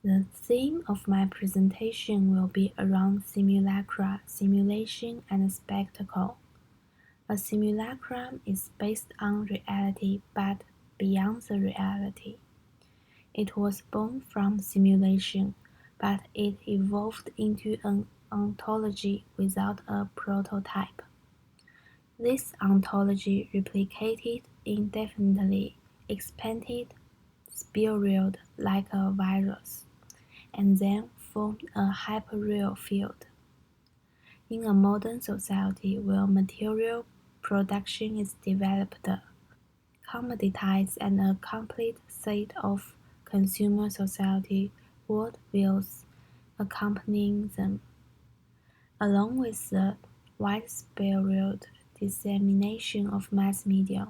The theme of my presentation will be around simulacra, simulation, and spectacle. A simulacrum is based on reality but beyond the reality. It was born from simulation, but it evolved into an ontology without a prototype. This ontology replicated indefinitely, expanded, spiraled like a virus, and then formed a hyperreal field. In a modern society where material production is developed, commoditized, and a complete set of consumer society worldviews accompanying them, along with the widespread dissemination of mass media,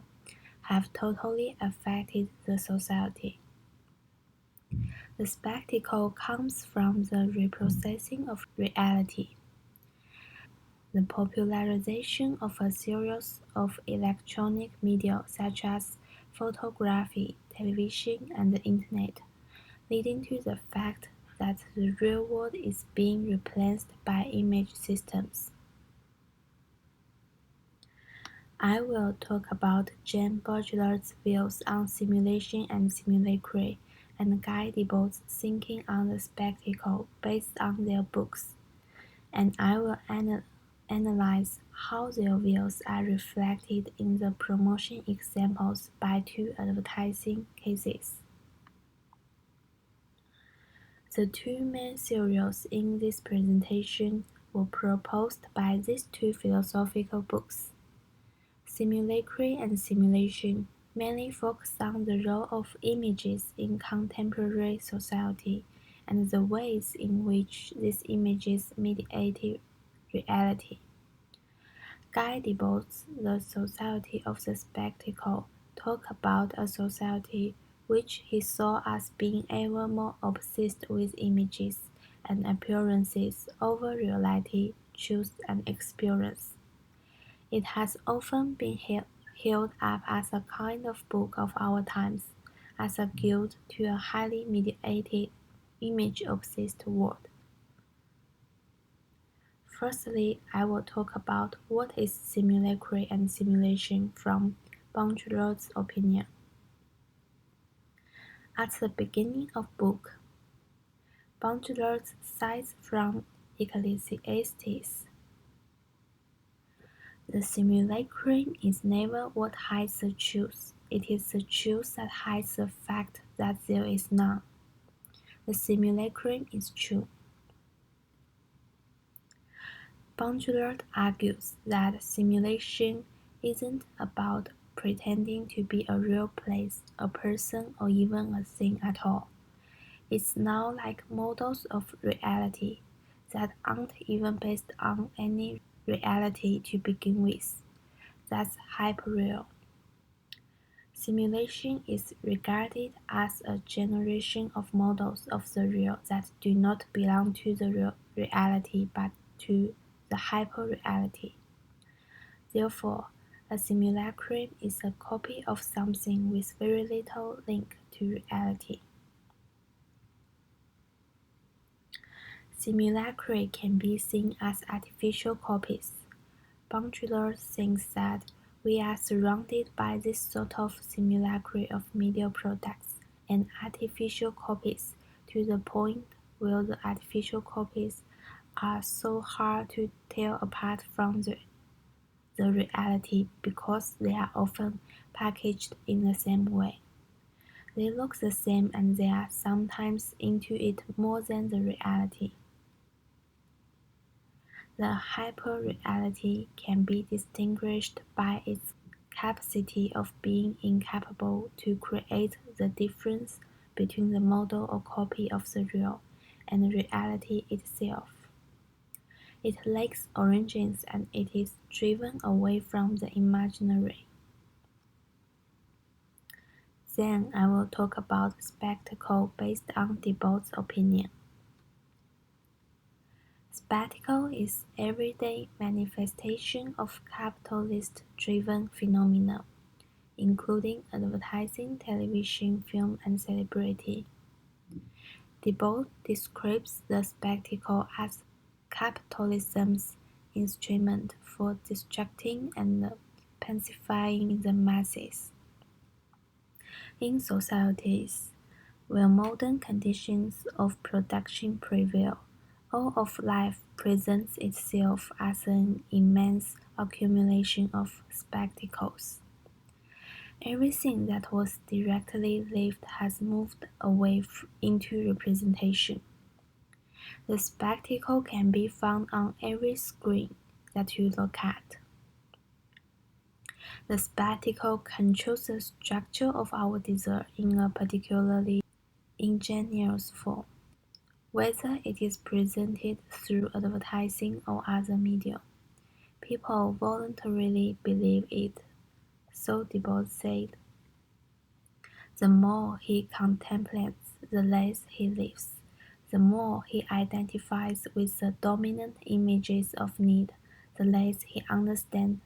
have totally affected the society. The spectacle comes from the reprocessing of reality, the popularization of a series of electronic media such as photography, television, and the internet, leading to the fact that the real world is being replaced by image systems. I will talk about Jean Baudrillard's views on simulation and simulacra, and Guy Debord's thinking on the spectacle based on their books, and I will analyze how their views are reflected in the promotion examples by two advertising cases. The two main theories in this presentation were proposed by these two philosophical books. Simulacra and simulation mainly focus on the role of images in contemporary society and the ways in which these images mediate reality. Guy Debord's The Society of the Spectacle talk about a society which he saw as being ever more obsessed with images and appearances over reality, truth, and experience. It has often been held up as a kind of book of our times, as a guide to a highly mediated, image-obsessed world. Firstly, I will talk about what is simulacra and simulation from Baudrillard's opinion. At the beginning of book, Baudrillard cites from Ecclesiastes. The simulacrum is never what hides the truth, it is the truth that hides the fact that there is none. The simulacrum is true. Baudrillard argues that simulation isn't about pretending to be a real place, a person, or even a thing at all. It's now like models of reality that aren't even based on any reality to begin with. That's hyperreal. Simulation is regarded as a generation of models of the real that do not belong to the real reality but to the hyperreality. Therefore, a simulacrum is a copy of something with very little link to reality. Simulacra can be seen as artificial copies. Baudrillard thinks that we are surrounded by this sort of simulacra of media products and artificial copies to the point where the artificial copies are so hard to tell apart from the reality because they are often packaged in the same way. They look the same and they are sometimes into it more than the reality. The hyperreality can be distinguished by its capacity of being incapable to create the difference between the model or copy of the real and reality itself. It lacks origins and it is driven away from the imaginary. Then I will talk about spectacle based on Debord's opinion. Spectacle is everyday manifestation of capitalist-driven phenomena, including advertising, television, film, and celebrity. Debord describes the spectacle as capitalism's instrument for distracting and pacifying the masses. In societies where modern conditions of production prevail, all of life presents itself as an immense accumulation of spectacles. Everything that was directly lived has moved away into representation. The spectacle can be found on every screen that you look at. The spectacle controls the structure of our desire in a particularly ingenious form, whether it is presented through advertising or other media. People voluntarily believe it, so Debord said. The more he contemplates, the less he lives. The more he identifies with the dominant images of need, the less he understands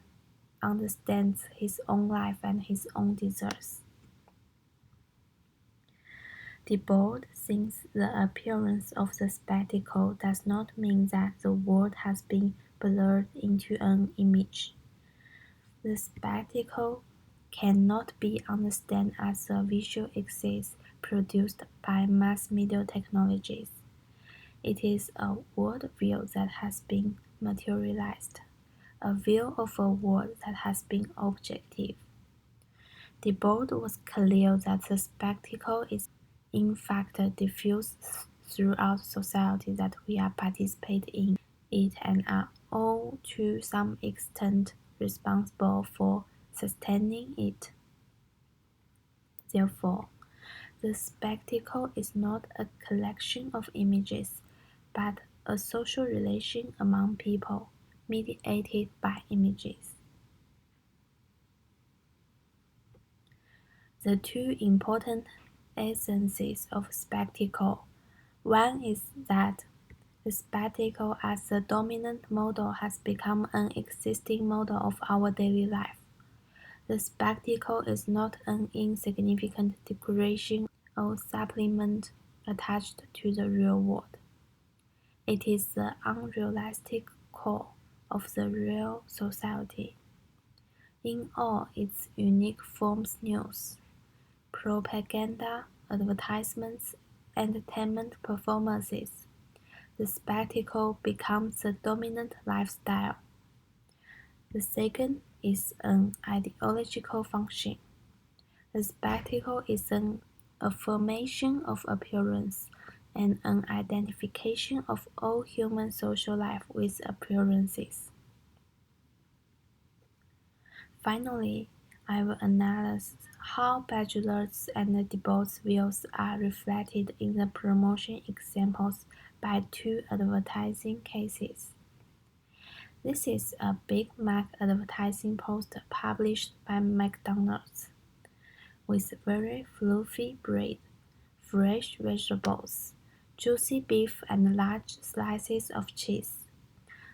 his own life and his own desires. Debord thinks the appearance of the spectacle does not mean that the world has been blurred into an image. The spectacle cannot be understood as a visual excess produced by mass media technologies. It is a world view that has been materialized, a view of a world that has been objective. Debord was clear that the spectacle is in fact diffused throughout society, that we are participating in it and are all to some extent responsible for sustaining it. Therefore, the spectacle is not a collection of images, but a social relation among people, mediated by images. The two important essences of spectacle. One is that the spectacle as the dominant model has become an existing model of our daily life. The spectacle is not an insignificant decoration or supplement attached to the real world. It is the unrealistic core of the real society. In all its unique forms, news, propaganda, advertisements, entertainment performances, the spectacle becomes the dominant lifestyle. The second is an ideological function. The spectacle is an affirmation of appearance and an identification of all human social life with appearances. Finally, I will analyze how Baudrillard's and Debord's views are reflected in the promotion examples by two advertising cases. This is a Big Mac advertising poster published by McDonald's, with very fluffy bread, fresh vegetables, juicy beef and large slices of cheese.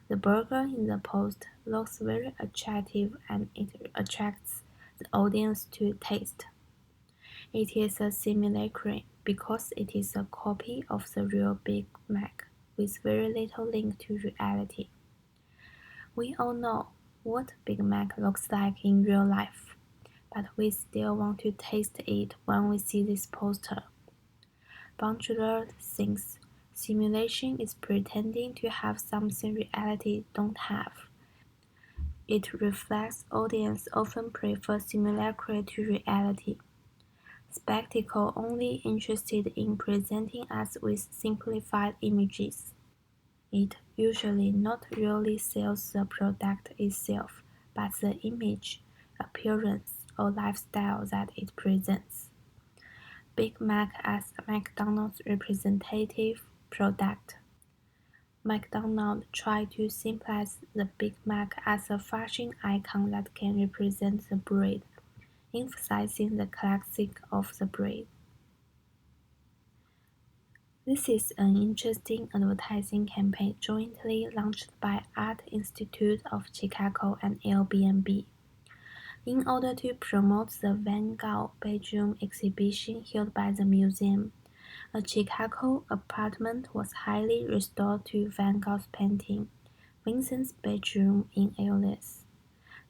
The burger in the post looks very attractive and it attracts the audience to taste. It is a simulacra because it is a copy of the real Big Mac with very little link to reality. We all know what Big Mac looks like in real life, but we still want to taste it when we see this poster. Baudrillard thinks simulation is pretending to have something reality don't have. It reflects audience often prefer simulacra to reality. Spectacle only interested in presenting us with simplified images. It usually not really sells the product itself, but the image, appearance, or lifestyle that it presents. Big Mac as McDonald's representative product. McDonald's tried to symbolize the Big Mac as a fashion icon that can represent the bread, emphasizing the classic of the bread. This is an interesting advertising campaign jointly launched by Art Institute of Chicago and Airbnb. In order to promote the Van Gogh bedroom exhibition held by the museum, A Chicago apartment was highly restored to Van Gogh's painting, Vincent's Bedroom in Alice.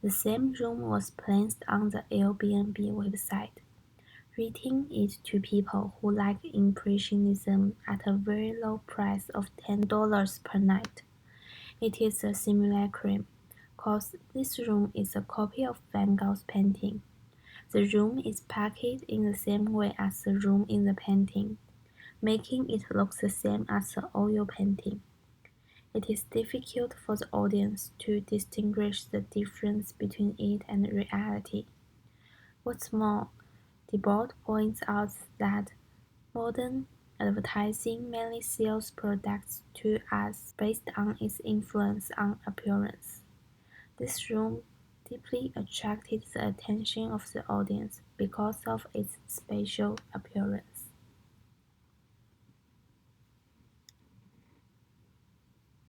The same room was placed on the Airbnb website, renting it to people who like Impressionism at a very low price of $10 per night. It is a simulacrum, cause this room is a copy of Van Gogh's painting. The room is packaged in the same way as the room in the painting, making it look the same as the oil painting. It is difficult for the audience to distinguish the difference between it and reality. What's more, Debord points out that modern advertising mainly sells products to us based on its influence on appearance. This room deeply attracted the attention of the audience because of its spatial appearance.